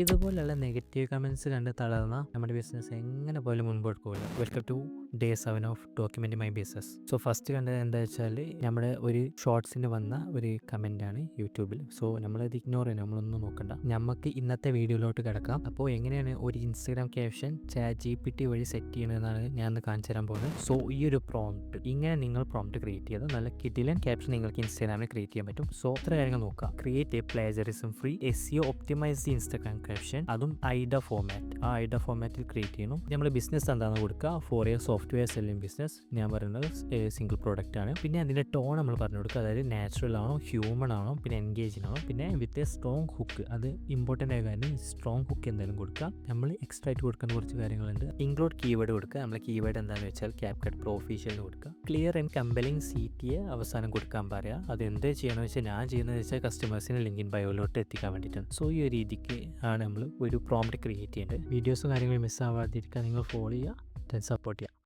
ഇതുപോലുള്ള negative comments കണ്ട് തളർന്ന നമ്മുടെ ബിസിനസ് എങ്ങനെ പോലും മുൻപോട്ട് പോകില്ല. Welcome to day 7 of document my business. So first കണ്ടത് എന്താ വെച്ചാൽ നമ്മുടെ ഒരു ഷോർട്സിന് വന്ന ഒരു കമന്റ് ആണ് യൂട്യൂബിൽ. സോ നമ്മളത് ഇഗ്നോർ ചെയ്യണം, നമ്മളൊന്നും നോക്കണ്ട. നമുക്ക് ഇന്നത്തെ വീഡിയോയിലോട്ട് കിടക്കാം. അപ്പോൾ എങ്ങനെയാണ് ഒരു ഇൻസ്റ്റാഗ്രാം ക്യാപ്ഷൻ ChatGPT വഴി സെറ്റ് ചെയ്യണമെന്നാണ് ഞാൻ ഇന്ന് കാണിച്ചു തരാൻ പോകുന്നത്. സോ ഈ ഒരു പ്രോംപ്റ്റ് ഇങ്ങനെ നിങ്ങൾ പ്രോംപ്റ്റ് ക്രിയേറ്റ് ചെയ്ത് നല്ല കിടിലൻ ക്യാപ്ഷൻ നിങ്ങൾക്ക് ഇൻസ്റ്റാഗ്രാമിൽ ക്രിയേറ്റ് ചെയ്യാൻ പറ്റും. സോ ഇത്ര കാര്യങ്ങൾ നോക്കാം. Create a plagiarism free SEO optimise the Instagram caption, അതും ഐഡ ഫോമാറ്റ്. ആ ഐഡ ഫോമാറ്റിൽ ക്രിയേറ്റ് ചെയ്യണം. നമ്മൾ ബിസിനസ് എന്താണെന്ന് കൊടുക്കുക. For your software selling business. ഞാൻ പറയുന്നത് സിംഗിൾ പ്രോഡക്റ്റ് ആണ്. പിന്നെ അതിൻ്റെ ടോൺ നമ്മൾ പറഞ്ഞു കൊടുക്കുക. അതായത് നാച്ചുറൽ ആണോ, ഹ്യൂമൺ ആണോ, പിന്നെ എൻഗേജിങ് ആണോ, പിന്നെ വിത്ത് എ സ്ട്രോങ് ഹുക്ക്. അത് ഇമ്പോർട്ടൻ്റ് ആയ കാര്യം, സ്ട്രോങ് ഹുക്ക് എന്തായാലും കൊടുക്കുക. നമ്മൾ എക്സ്ട്രാ ആയിട്ട് കൊടുക്കുന്ന കുറച്ച് കാര്യങ്ങളുണ്ട്. ഇൻക്ലൂഡ് കീവേഡ് കൊടുക്കുക. നമ്മൾ കീവേഡ് എന്താണെന്ന് വെച്ചാൽ CapCut Pro Official കൊടുക്കുക. ക്ലിയർ ആൻഡ് കമ്പലിംഗ് CTA അവസാനം കൊടുക്കാൻ പറയുക. അത് എന്ത് ചെയ്യണമെന്ന് വെച്ചാൽ ഞാൻ ചെയ്യുന്നത് വെച്ചാൽ കസ്റ്റമേഴ്സിന് ലിങ്കിൻ ബയോയിലോട്ട് എത്തിക്കാൻ വേണ്ടിയിട്ടാണ്. സോ ഈ ഒരു രീതിക്ക് ആണ് നമ്മൾ ഒരു പ്രോംപ്റ്റ് ക്രിയേറ്റ് ചെയ്യേണ്ടത്. വീഡിയോസും കാര്യങ്ങളും മിസ്സാവാതിരിക്കാൻ നിങ്ങൾ ഫോളോ ചെയ്യുക, സപ്പോർട്ട് ചെയ്യുക.